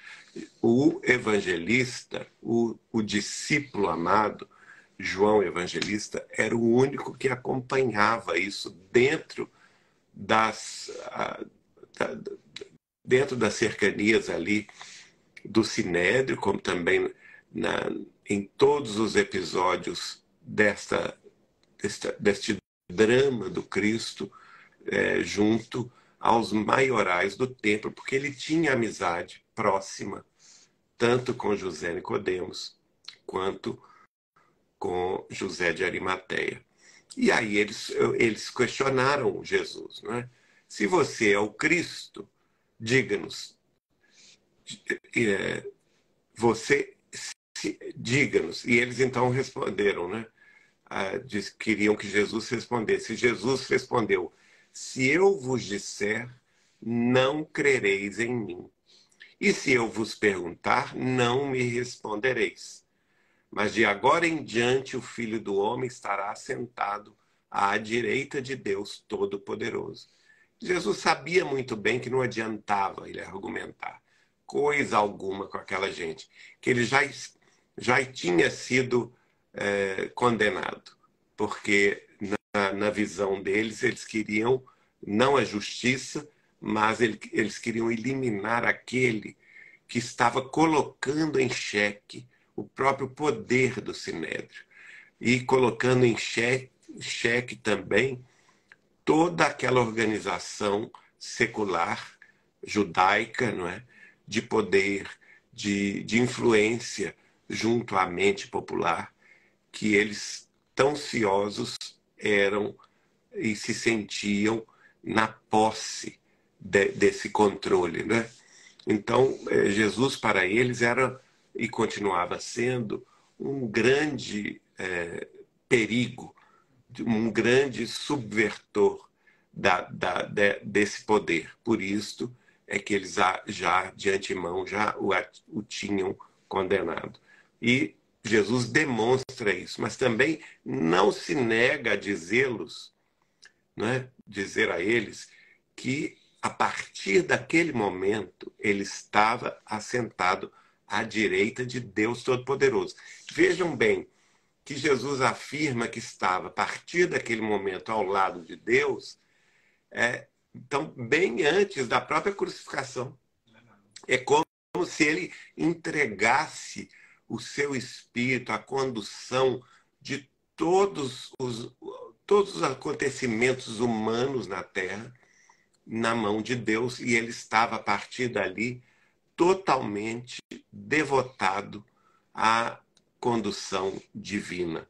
o evangelista, o discípulo amado, João Evangelista, era o único que acompanhava isso dentro dentro das cercanias ali do Sinédrio, como também em todos os episódios deste drama do Cristo, junto aos maiorais do templo, porque ele tinha amizade próxima, tanto com José Nicodemos, quanto com José de Arimateia. E aí eles questionaram Jesus, né? Se você é o Cristo, diga-nos. Diga-nos. E eles então responderam, né? Queriam que Jesus respondesse. Jesus respondeu: se eu vos disser, não crereis em mim. E se eu vos perguntar, não me respondereis. Mas de agora em diante o Filho do Homem estará sentado à direita de Deus Todo-Poderoso. Jesus sabia muito bem que não adiantava ele argumentar coisa alguma com aquela gente, que ele já tinha sido condenado, porque na visão deles eles queriam não a justiça, mas eles queriam eliminar aquele que estava colocando em xeque o próprio poder do Sinédrio e colocando em xeque também toda aquela organização secular judaica, não é? De poder, de influência junto à mente popular, que eles tão ciosos eram e se sentiam na posse desse controle, né? Então, Jesus para eles era e continuava sendo um grande perigo, um grande subvertor desse poder. Por isso é que eles já de antemão já o tinham condenado. E Jesus demonstra isso, mas também não se nega a dizê-los, né? Dizer a eles que a partir daquele momento ele estava assentado à direita de Deus Todo-Poderoso. Vejam bem que Jesus afirma que estava, a partir daquele momento, ao lado de Deus, então, bem antes da própria crucificação. É como se ele entregasse o seu espírito, a condução de todos os acontecimentos humanos na Terra, na mão de Deus, e ele estava, a partir dali, totalmente devotado à condução divina.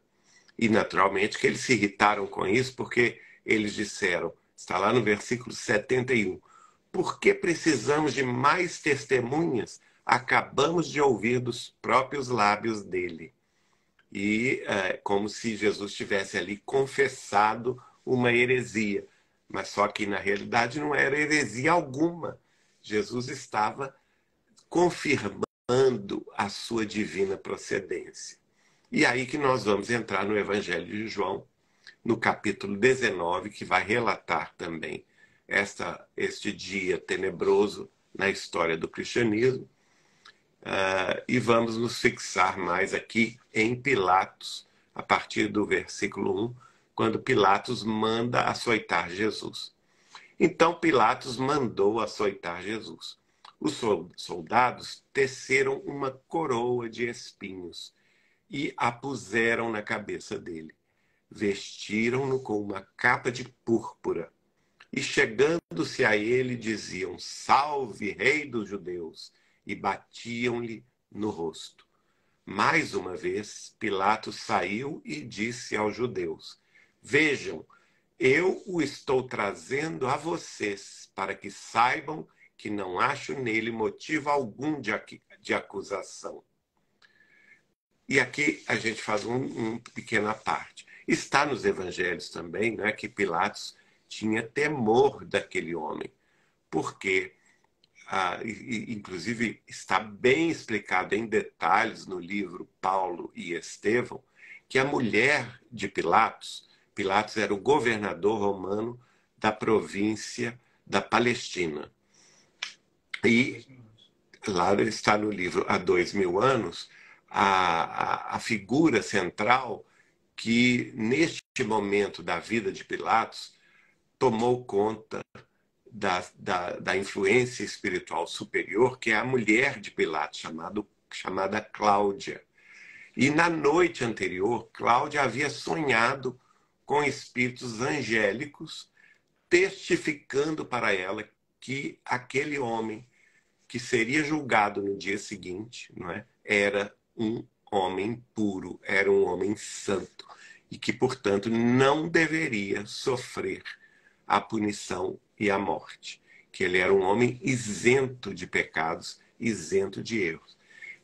E, naturalmente, que eles se irritaram com isso, porque eles disseram, está lá no versículo 71, por que precisamos de mais testemunhas? Acabamos de ouvir dos próprios lábios dele. E como se Jesus tivesse ali confessado uma heresia. Mas só que, na realidade, não era heresia alguma. Jesus estava confirmando a sua divina procedência. E aí que nós vamos entrar no Evangelho de João, no capítulo 19, que vai relatar também este dia tenebroso na história do cristianismo. E vamos nos fixar mais aqui em Pilatos, a partir do versículo 1, quando Pilatos manda açoitar Jesus. Então Pilatos mandou açoitar Jesus. Os soldados teceram uma coroa de espinhos e a puseram na cabeça dele. Vestiram-no com uma capa de púrpura e, chegando-se a ele, diziam: Salve, Rei dos Judeus! E batiam-lhe no rosto. Mais uma vez, Pilatos saiu e disse aos judeus: Vejam, eu o estou trazendo a vocês para que saibam que não acho nele motivo algum de acusação. E aqui a gente faz uma pequena parte. Está nos evangelhos também, né, que Pilatos tinha temor daquele homem, porque, inclusive, está bem explicado em detalhes no livro Paulo e Estevão, que a mulher de Pilatos, Pilatos era o governador romano da província da Palestina. E lá está no livro há 2000 anos, a figura central que, neste momento da vida de Pilatos, tomou conta da influência espiritual superior, que é a mulher de Pilatos, chamada Cláudia. E na noite anterior, Cláudia havia sonhado com espíritos angélicos, testificando para ela que aquele homem que seria julgado no dia seguinte, não é? Era um homem puro, era um homem santo, e que, portanto, não deveria sofrer a punição e a morte, que ele era um homem isento de pecados, isento de erros.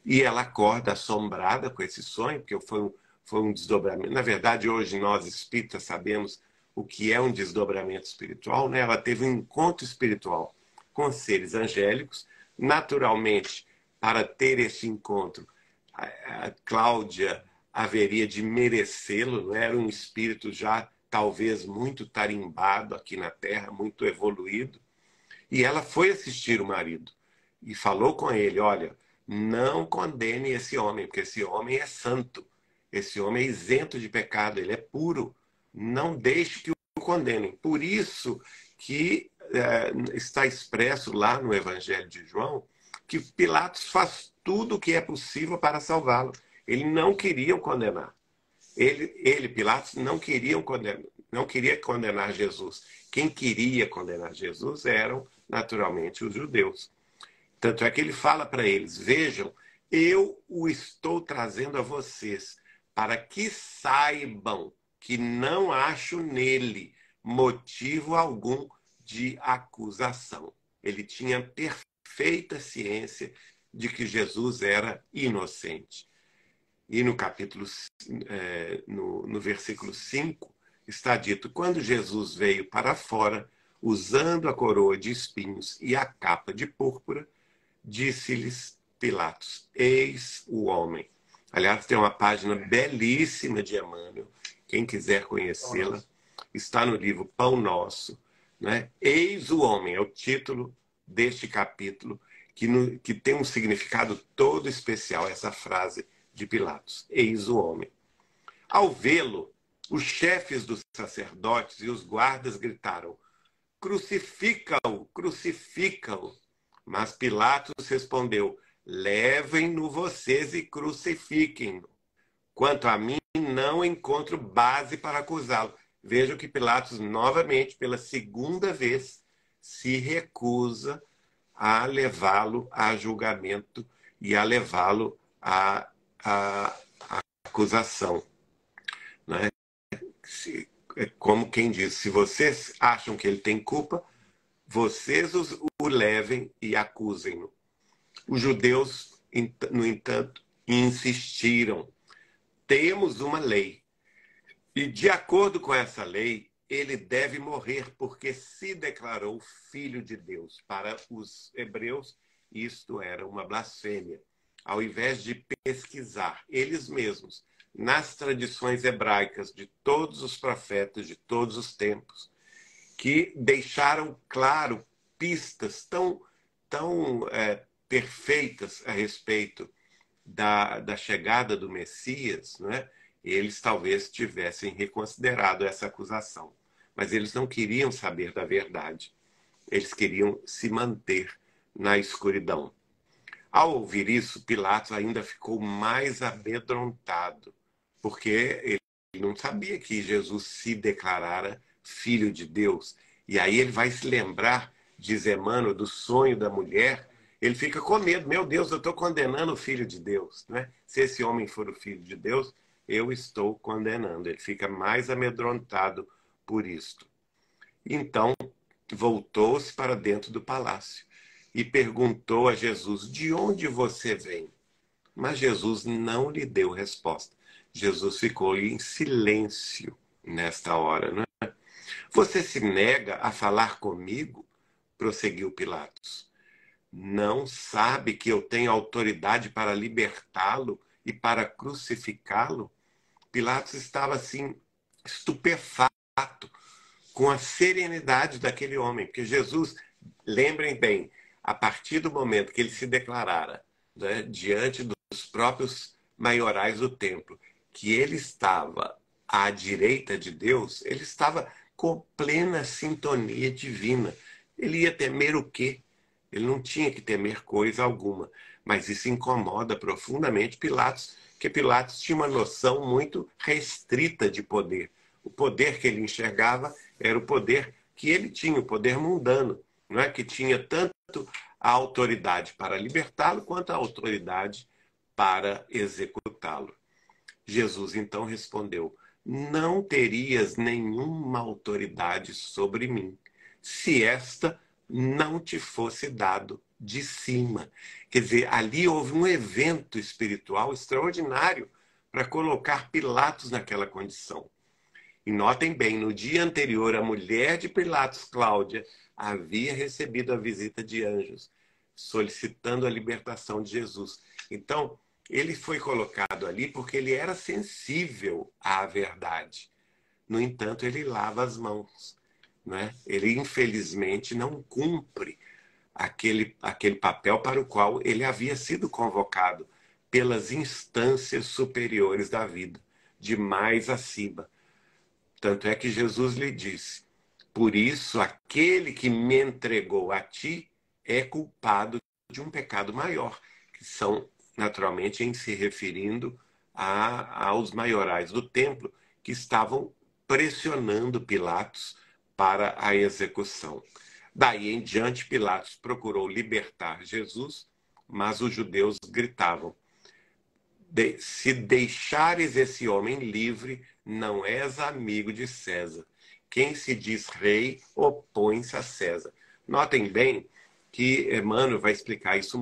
E ela acorda assombrada com esse sonho, porque foi um desdobramento. Na verdade, hoje nós espíritas sabemos o que é um desdobramento espiritual, né? Ela teve um encontro espiritual com seres angélicos. Naturalmente, para ter esse encontro, a Cláudia haveria de merecê-lo, não era um espírito já talvez muito tarimbado aqui na Terra, muito evoluído. E ela foi assistir o marido e falou com ele: olha, não condene esse homem, porque esse homem é santo, esse homem é isento de pecado, ele é puro, não deixe que o condenem. Por isso que está expresso lá no Evangelho de João que Pilatos faz tudo o que é possível para salvá-lo. Ele não queria condenar. Pilatos, não queria condenar Jesus. Quem queria condenar Jesus eram, naturalmente, os judeus. Tanto é que ele fala para eles: vejam, eu o estou trazendo a vocês para que saibam que não acho nele motivo algum de acusação. Ele tinha perfeita ciência de que Jesus era inocente. E no capítulo, no versículo 5, está dito: quando Jesus veio para fora, usando a coroa de espinhos e a capa de púrpura, disse-lhes Pilatos: eis o homem. Aliás, tem uma página belíssima de Emmanuel, quem quiser conhecê-la, está no livro Pão Nosso, né? Eis o homem, é o título deste capítulo, que tem um significado todo especial, essa frase de Pilatos: eis o homem. Ao vê-lo, os chefes dos sacerdotes e os guardas gritaram: crucifica-o, crucifica-o. Mas Pilatos respondeu: levem-no vocês e crucifiquem-no. Quanto a mim, não encontro base para acusá-lo. Vejam que Pilatos, novamente, pela segunda vez, se recusa a levá-lo a julgamento e a levá-lo à acusação. Né? Como quem diz: se vocês acham que ele tem culpa, vocês o levem e acusem-no. Os judeus, no entanto, insistiram: temos uma lei, e de acordo com essa lei, ele deve morrer porque se declarou filho de Deus. Para os hebreus, isto era uma blasfêmia. Ao invés de pesquisar eles mesmos nas tradições hebraicas de todos os profetas de todos os tempos, que deixaram claro pistas tão perfeitas a respeito da chegada do Messias, né? Eles talvez tivessem reconsiderado essa acusação. Mas eles não queriam saber da verdade. Eles queriam se manter na escuridão. Ao ouvir isso, Pilatos ainda ficou mais amedrontado, porque ele não sabia que Jesus se declarara filho de Deus. E aí ele vai se lembrar, diz Emmanuel, do sonho da mulher. Ele fica com medo: meu Deus, eu estou condenando o filho de Deus, né? Se esse homem for o filho de Deus, eu estou condenando. Ele fica mais amedrontado por isto. Então, voltou-se para dentro do palácio e perguntou a Jesus: de onde você vem? Mas Jesus não lhe deu resposta. Jesus ficou em silêncio nesta hora, né? Você se nega a falar comigo? Prosseguiu Pilatos. Não sabe que eu tenho autoridade para libertá-lo e para crucificá-lo? Pilatos estava assim, estupefato com a serenidade daquele homem, porque Jesus, lembrem bem, a partir do momento que ele se declarara, né, diante dos próprios maiorais do templo, que ele estava à direita de Deus, ele estava com plena sintonia divina. Ele ia temer o quê? Ele não tinha que temer coisa alguma. Mas isso incomoda profundamente Pilatos, porque Pilatos tinha uma noção muito restrita de poder. O poder que ele enxergava era o poder que ele tinha, o poder mundano, não é? Que tinha tanto a autoridade para libertá-lo quanto a autoridade para executá-lo. Jesus então respondeu: não terias nenhuma autoridade sobre mim, se esta não te fosse dado de cima. Quer dizer, ali houve um evento espiritual extraordinário para colocar Pilatos naquela condição. E notem bem, no dia anterior, a mulher de Pilatos, Cláudia, havia recebido a visita de anjos, solicitando a libertação de Jesus. Então, ele foi colocado ali porque ele era sensível à verdade. No entanto, ele lava as mãos, né? Ele, infelizmente, não cumpre aquele papel para o qual ele havia sido convocado pelas instâncias superiores da vida, de mais acima. Tanto é que Jesus lhe disse: por isso, aquele que me entregou a ti é culpado de um pecado maior, que são, naturalmente, em se referindo aos maiorais do templo, que estavam pressionando Pilatos para a execução. Daí em diante, Pilatos procurou libertar Jesus, mas os judeus gritavam: se deixares esse homem livre, não és amigo de César. Quem se diz rei opõe-se a César. Notem bem que Emmanuel vai explicar isso